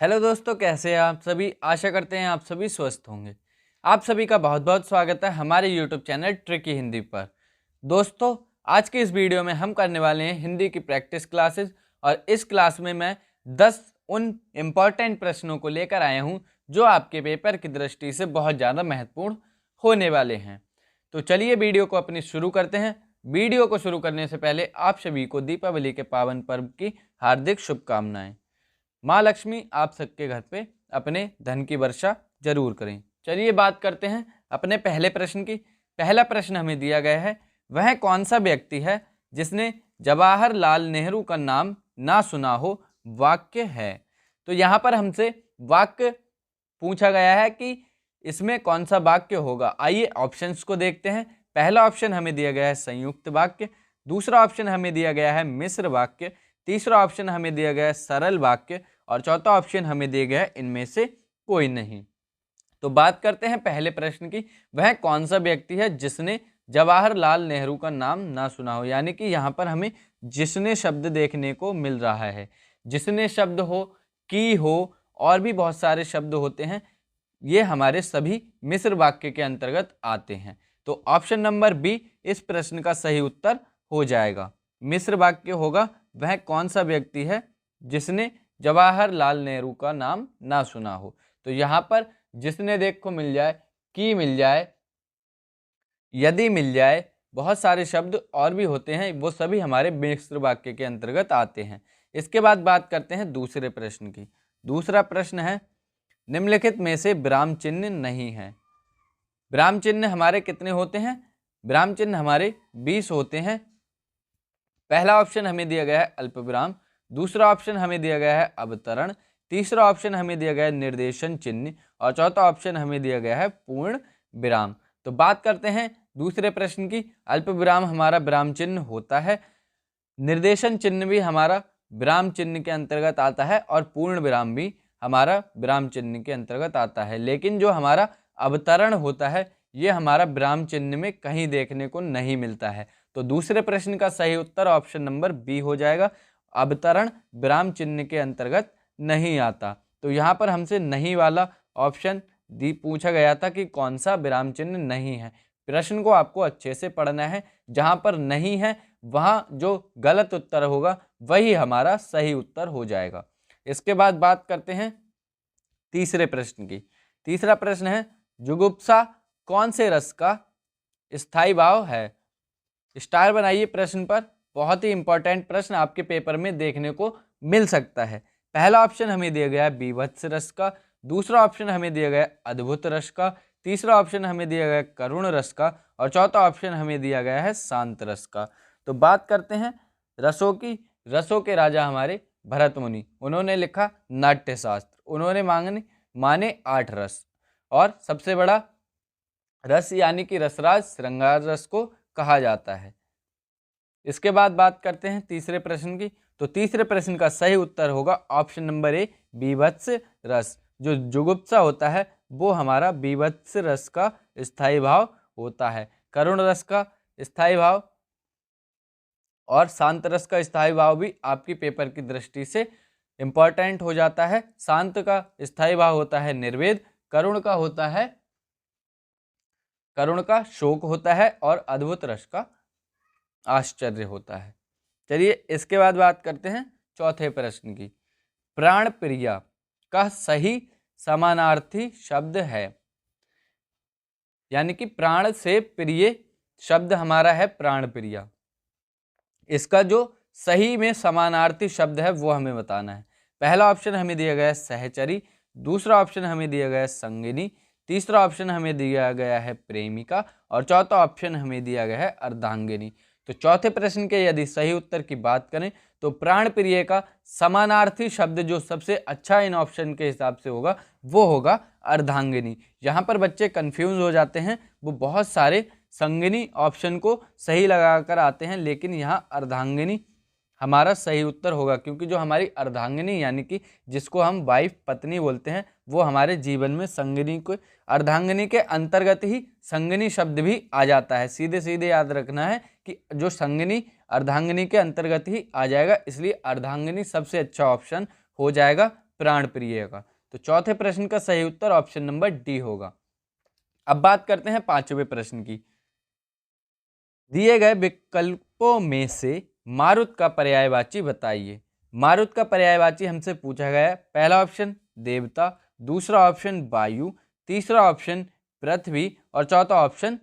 Hello दोस्तों, कैसे हैं आप सभी। आशा करते हैं आप सभी स्वस्थ होंगे। आप सभी का बहुत बहुत स्वागत है हमारे यूट्यूब चैनल ट्रिकी हिंदी पर। दोस्तों, आज के इस वीडियो में हम करने वाले हैं हिंदी की प्रैक्टिस क्लासेस। और इस क्लास में मैं 10 उन इम्पॉर्टेंट प्रश्नों को लेकर आया हूं जो आपके पेपर की दृष्टि से बहुत ज़्यादा महत्वपूर्ण होने वाले हैं। तो चलिए वीडियो को अपनी शुरू करते हैं। वीडियो को शुरू करने से पहले आप सभी को दीपावली के पावन पर्व की हार्दिक शुभकामनाएं। माँ लक्ष्मी आप सबके घर पे अपने धन की वर्षा जरूर करें। चलिए बात करते हैं अपने पहले प्रश्न की। पहला प्रश्न हमें दिया गया है, वह कौन सा व्यक्ति है जिसने जवाहरलाल नेहरू का नाम ना सुना हो। वाक्य है। तो यहाँ पर हमसे वाक्य पूछा गया है कि इसमें कौन सा वाक्य होगा। आइए ऑप्शंस को देखते हैं। पहला ऑप्शन हमें दिया गया है संयुक्त वाक्य, दूसरा ऑप्शन हमें दिया गया है मिश्र वाक्य, तीसरा ऑप्शन हमें दिया गया है सरल वाक्य और चौथा ऑप्शन हमें दिया गया है इनमें से कोई नहीं। तो बात करते हैं पहले प्रश्न की, वह कौन सा व्यक्ति है जिसने जवाहरलाल नेहरू का नाम ना सुना हो। यानी कि यहाँ पर हमें जिसने शब्द देखने को मिल रहा है। जिसने शब्द हो, की हो, और भी बहुत सारे शब्द होते हैं, ये हमारे सभी मिश्र वाक्य के अंतर्गत आते हैं। तो ऑप्शन नंबर बी इस प्रश्न का सही उत्तर हो जाएगा। मिश्र वाक्य होगा, वह कौन सा व्यक्ति है जिसने जवाहरलाल नेहरू का नाम ना सुना हो। तो यहाँ पर जिसने देखो मिल जाए, की मिल जाए, यदि मिल जाए, बहुत सारे शब्द और भी होते हैं, वो सभी हमारे मिश्र वाक्य के अंतर्गत आते हैं। इसके बाद बात करते हैं दूसरे प्रश्न की। दूसरा प्रश्न है, निम्नलिखित में से विराम चिन्ह नहीं है। विराम चिन्ह हमारे कितने होते हैं? विराम चिन्ह हमारे 20 होते हैं। पहला ऑप्शन हमें दिया गया है अल्प विराम, दूसरा ऑप्शन हमें दिया गया है अवतरण, तीसरा ऑप्शन हमें दिया गया है निर्देशन चिन्ह और चौथा ऑप्शन हमें दिया गया है पूर्ण विराम। तो बात करते हैं दूसरे प्रश्न की। अल्प विराम हमारा विराम चिन्ह होता है, निर्देशन चिन्ह भी हमारा विराम चिन्ह के अंतर्गत आता है और पूर्ण विराम भी हमारा विराम चिन्ह के अंतर्गत आता है। लेकिन जो हमारा अवतरण होता है, ये हमारा विराम चिन्ह में कहीं देखने को नहीं मिलता है। तो दूसरे प्रश्न का सही उत्तर ऑप्शन नंबर बी हो जाएगा। अवतरण विराम चिन्ह के अंतर्गत नहीं आता। तो यहाँ पर हमसे नहीं वाला ऑप्शन दी पूछा गया था कि कौन सा विराम चिन्ह नहीं है। प्रश्न को आपको अच्छे से पढ़ना है। जहाँ पर नहीं है वहाँ जो गलत उत्तर होगा वही हमारा सही उत्तर हो जाएगा। इसके बाद बात करते हैं तीसरे प्रश्न की। तीसरा प्रश्न है, जुगुप्सा कौन से रस का स्थायी भाव है। स्टार बनाइए प्रश्न पर। बहुत ही इंपॉर्टेंट प्रश्न आपके पेपर में देखने को मिल सकता है। पहला ऑप्शन हमें दिया गया है बीभत्स रस का, दूसरा ऑप्शन हमें दिया गया है अद्भुत रस का, तीसरा ऑप्शन हमें दिया गया है करुण रस का और चौथा ऑप्शन हमें दिया गया है शांत रस का। तो बात करते हैं रसों की। रसों के राजा हमारे भरत मुनि, उन्होंने लिखा नाट्य शास्त्र। उन्होंने माने 8 रस और सबसे बड़ा रस यानी कि रसराज श्रृंगार रस को कहा जाता है। इसके बाद बात करते हैं तीसरे प्रश्न की। तो तीसरे प्रश्न का सही उत्तर होगा ऑप्शन नंबर ए बीभत्स रस। जो जुगुप्सा होता है वो हमारा बीभत्स रस का स्थायी भाव होता है। करुण रस का स्थायी भाव और शांत रस का स्थायी भाव भी आपकी पेपर की दृष्टि से इंपॉर्टेंट हो जाता है। शांत का स्थायी भाव होता है निर्वेद, करुण का शोक होता है और अद्भुत रस का आश्चर्य होता है। चलिए इसके बाद बात करते हैं चौथे प्रश्न की। प्राण प्रिया का सही समानार्थी शब्द है। यानी कि प्राण से प्रिय शब्द हमारा है प्राण प्रिया। इसका जो सही में समानार्थी शब्द है वो हमें बताना है। पहला ऑप्शन हमें दिया गया है सहचरी, दूसरा ऑप्शन हमें दिया गया है संगिनी, तीसरा ऑप्शन हमें दिया गया है प्रेमिका और चौथा ऑप्शन हमें दिया गया है अर्धांगिनी। तो चौथे प्रश्न के यदि सही उत्तर की बात करें तो प्राण प्रिय का समानार्थी शब्द जो सबसे अच्छा इन ऑप्शन के हिसाब से होगा वो होगा अर्धांगिनी। यहाँ पर बच्चे कंफ्यूज हो जाते हैं, वो बहुत सारे संगिनी ऑप्शन को सही लगाकर आते हैं, लेकिन यहाँ अर्धांगिनी हमारा सही उत्तर होगा। क्योंकि जो हमारी अर्धांगिनी यानी कि जिसको हम वाइफ पत्नी बोलते हैं वो हमारे जीवन में संगिनी को अर्धांगिनी के अंतर्गत ही संगिनी शब्द भी आ जाता है। सीधे सीधे याद रखना है कि जो संगिनी अर्धांगिनी के अंतर्गत ही आ जाएगा, इसलिए अर्धांगिनी सबसे अच्छा ऑप्शन हो जाएगा प्राण प्रिय का। तो चौथे प्रश्न का सही उत्तर ऑप्शन नंबर डी होगा। अब बात करते हैं पांचवें प्रश्न की। दिए गए विकल्पों में से मारुत का पर्यायवाची बताइए। मारुत का पर्यायवाची हमसे पूछा गया है। पहला ऑप्शन देवता, दूसरा ऑप्शन वायु, तीसरा ऑप्शन पृथ्वी और चौथा ऑप्शन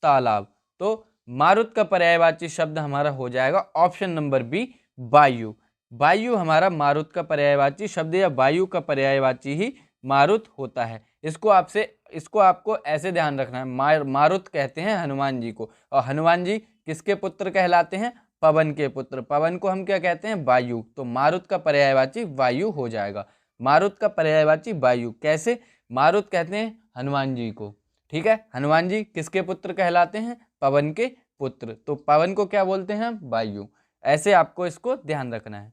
तालाब। तो मारुत का पर्यायवाची शब्द हमारा हो जाएगा ऑप्शन नंबर बी वायु। वायु हमारा मारुत का पर्यायवाची शब्द या वायु का पर्यायवाची ही मारुत होता है। इसको आपको ऐसे ध्यान रखना है, मारुत कहते हैं हनुमान जी को, और हनुमान जी किसके पुत्र कहलाते हैं? पवन के पुत्र। पवन को हम क्या कहते हैं? वायु। तो मारुत का पर्यायवाची वायु हो जाएगा। मारुत का पर्यायवाची वायु। कैसे? मारुत कहते हैं हनुमान जी को, ठीक है। हनुमान जी किसके पुत्र कहलाते हैं? पवन के पुत्र। तो पवन को क्या बोलते हैं? वायु। ऐसे आपको इसको ध्यान रखना है।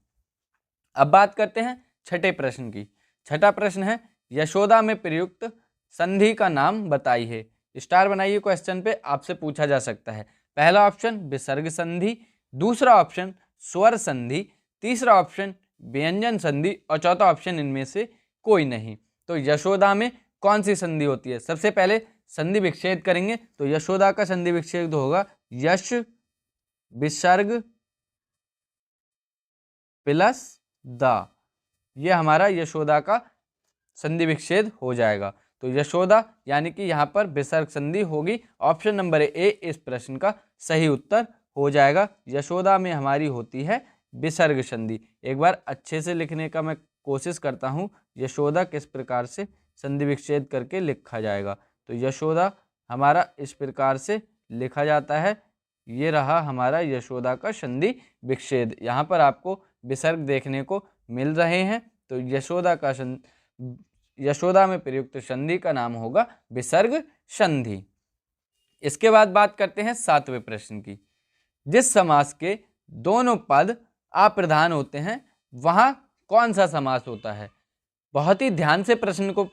अब बात करते हैं छठे प्रश्न की। छठा प्रश्न है यशोदा में प्रयुक्त संधि का नाम बताइए। स्टार बनाइए, क्वेश्चन पे आपसे पूछा जा सकता है। पहला ऑप्शन विसर्ग संधि, दूसरा ऑप्शन स्वर संधि, तीसरा ऑप्शन व्यंजन संधि और चौथा ऑप्शन इनमें से कोई नहीं। तो यशोदा में कौन सी संधि होती है? सबसे पहले संधि विच्छेद करेंगे। तो यशोदा का संधि विच्छेद होगा यश विसर्ग प्लस दा। ये हमारा यशोदा का संधि विच्छेद हो जाएगा। तो यशोदा यानी कि यहाँ पर विसर्ग संधि होगी। ऑप्शन नंबर ए इस प्रश्न का सही उत्तर हो जाएगा। यशोदा में हमारी होती है विसर्ग संधि। एक बार अच्छे से लिखने का मैं कोशिश करता हूँ, यशोदा किस प्रकार से संधि विच्छेद करके लिखा जाएगा। तो यशोदा हमारा इस प्रकार से लिखा जाता है। ये रहा हमारा यशोदा का संधि विच्छेद। यहाँ पर आपको विसर्ग देखने को मिल रहे हैं। तो यशोदा में प्रयुक्त संधि का नाम होगा विसर्ग संधि। इसके बाद बात करते हैं सातवें प्रश्न की। जिस समास के दोनों पद अप्रधान होते हैं वहां कौन सा समास होता है? बहुत ही ध्यान से प्रश्न को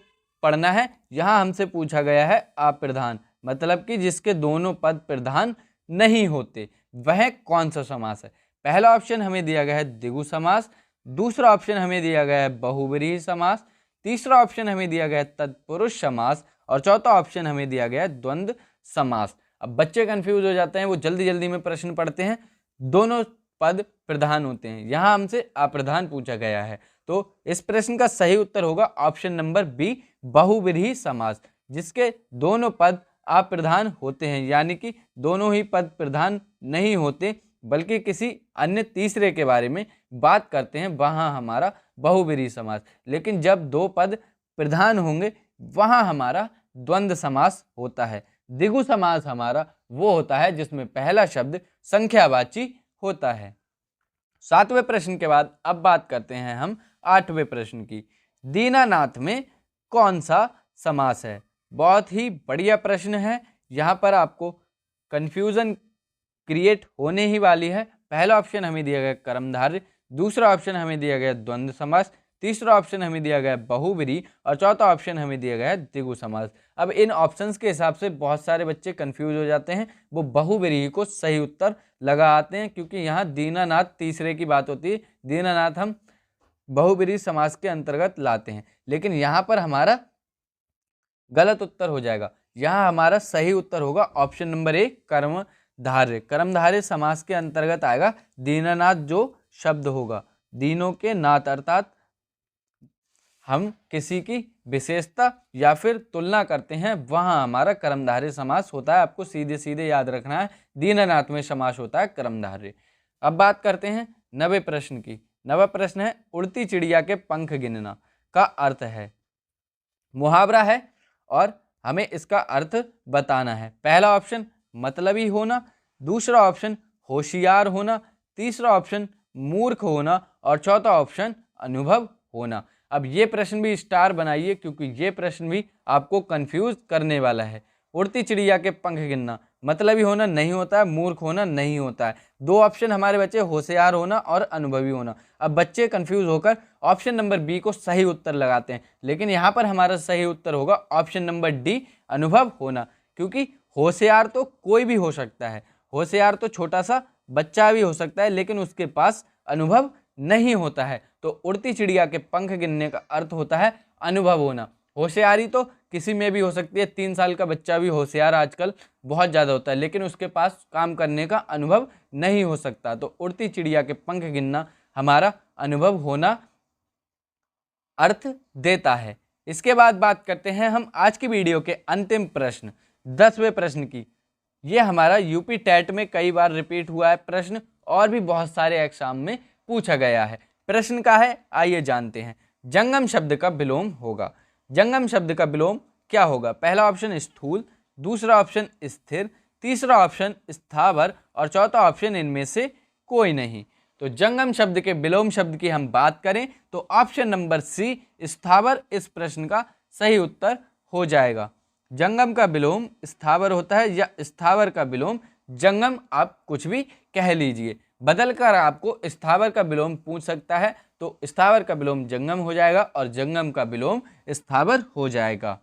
पढ़ना है। यहां हमसे पूछा गया है अप्रधान, मतलब कि जिसके दोनों पद प्रधान नहीं होते, वह कौन सा समास है? पहला ऑप्शन हमें दिया गया है द्विगु समास, दूसरा ऑप्शन हमें दिया गया है बहुव्रीहि समास, तीसरा ऑप्शन हमें दिया गया है तत्पुरुष समास और चौथा ऑप्शन हमें दिया गया है द्वंद्व समास। अब बच्चे कंफ्यूज हो जाते हैं, वो जल्दी जल्दी में प्रश्न पढ़ते हैं। दोनों पद प्रधान होते हैं, यहाँ हमसे अप्रधान पूछा गया है। तो इस प्रश्न का सही उत्तर होगा ऑप्शन नंबर बी बहुव्रीहि समास। जिसके दोनों पद अप्रधान होते हैं, यानी कि दोनों ही पद प्रधान नहीं होते बल्कि किसी अन्य तीसरे के बारे में बात करते हैं, वहाँ हमारा बहुव्रीहि समास। लेकिन जब दो पद प्रधान होंगे वहाँ हमारा द्वंद्व समास होता है। द्विगु समास हमारा वो होता है जिसमें पहला शब्द संख्यावाची होता है। सातवें प्रश्न के बाद अब बात करते हैं हम आठवें प्रश्न की। दीनानाथ में कौन सा समास है? बहुत ही बढ़िया प्रश्न है। यहाँ पर आपको कंफ्यूजन क्रिएट होने ही वाली है। पहला ऑप्शन हमें दिया गया कर्मधारय, दूसरा ऑप्शन हमें दिया गया द्वंद्व समास, तीसरा ऑप्शन हमें दिया गया बहुव्रीहि और चौथा ऑप्शन हमें दिया गया द्विगु समास। अब इन ऑप्शंस के हिसाब से बहुत सारे बच्चे कंफ्यूज हो जाते हैं, वो बहुव्रीहि को सही उत्तर लगा आते हैं, क्योंकि यहाँ दीनानाथ तीसरे की बात होती है। दीनानाथ हम बहुव्रीहि समास के अंतर्गत लाते हैं, लेकिन यहाँ पर हमारा गलत उत्तर हो जाएगा। यहाँ हमारा सही उत्तर होगा ऑप्शन नंबर ए कर्मधारय। कर्मधारय समास के अंतर्गत आएगा दीनानाथ जो शब्द होगा। दीनों के नाथ अर्थात हम किसी की विशेषता या फिर तुलना करते हैं, वहाँ हमारा कर्मधारय समास होता है। आपको सीधे सीधे याद रखना है, दीनानाथ में समास होता है कर्मधारय। अब बात करते हैं नवे प्रश्न की। नवा प्रश्न है उड़ती चिड़िया के पंख गिनना का अर्थ है। मुहावरा है और हमें इसका अर्थ बताना है। पहला ऑप्शन मतलबी होना, दूसरा ऑप्शन होशियार होना, तीसरा ऑप्शन मूर्ख होना और चौथा ऑप्शन अनुभव होना। अब ये प्रश्न भी स्टार बनाइए, क्योंकि ये प्रश्न भी आपको कंफ्यूज करने वाला है। उड़ती चिड़िया के पंख गिनना मतलबी होना नहीं होता है, मूर्ख होना नहीं होता है। दो ऑप्शन हमारे बच्चे होशियार होना और अनुभवी होना। अब बच्चे कंफ्यूज होकर ऑप्शन नंबर बी को सही उत्तर लगाते हैं, लेकिन यहाँ पर हमारा सही उत्तर होगा ऑप्शन नंबर डी अनुभव होना। क्योंकि होशियार तो कोई भी हो सकता है, होशियार तो छोटा सा बच्चा भी हो सकता है, लेकिन उसके पास अनुभव नहीं होता है। तो उड़ती चिड़िया के पंख गिनने का अर्थ होता है अनुभव होना। होशियारी तो किसी में भी हो सकती है, 3 साल का बच्चा भी होशियार आजकल बहुत ज़्यादा होता है, लेकिन उसके पास काम करने का अनुभव नहीं हो सकता। तो उड़ती चिड़िया के पंख गिनना हमारा अनुभव होना अर्थ देता है। इसके बाद बात करते हैं हम आज की वीडियो के अंतिम प्रश्न 10वें प्रश्न की। ये हमारा यूपी टेट में कई बार रिपीट हुआ है प्रश्न और भी बहुत सारे एग्जाम में पूछा गया है। प्रश्न का है, आइए जानते हैं। जंगम शब्द का विलोम होगा। जंगम शब्द का विलोम क्या होगा? पहला ऑप्शन स्थूल, दूसरा ऑप्शन स्थिर, तीसरा ऑप्शन स्थावर और चौथा ऑप्शन इनमें से कोई नहीं। तो जंगम शब्द के विलोम शब्द की हम बात करें तो ऑप्शन नंबर सी स्थावर इस प्रश्न का सही उत्तर हो जाएगा। जंगम का विलोम स्थावर होता है या स्थावर का विलोम जंगम, आप कुछ भी कह लीजिए। बदलकर आपको स्थावर का विलोम पूछ सकता है तो स्थावर का विलोम जंगम हो जाएगा और जंगम का विलोम स्थावर हो जाएगा।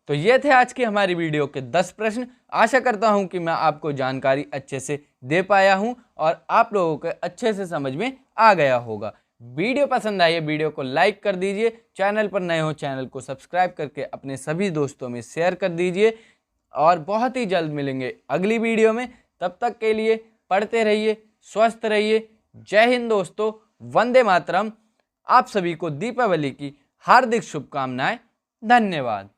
तो ये थे आज की हमारी वीडियो के 10 प्रश्न। आशा करता हूं कि मैं आपको जानकारी अच्छे से दे पाया हूं और आप लोगों को अच्छे से समझ में आ गया होगा। वीडियो पसंद आई है, वीडियो को लाइक कर दीजिए। चैनल पर नए हो, चैनल को सब्सक्राइब करके अपने सभी दोस्तों में शेयर कर दीजिए और बहुत ही जल्द मिलेंगे अगली वीडियो में। तब तक के लिए पढ़ते रहिए, स्वस्थ रहिए। जय हिंद दोस्तों, वंदे मातरम। आप सभी को दीपावली की हार्दिक शुभकामनाएं। धन्यवाद।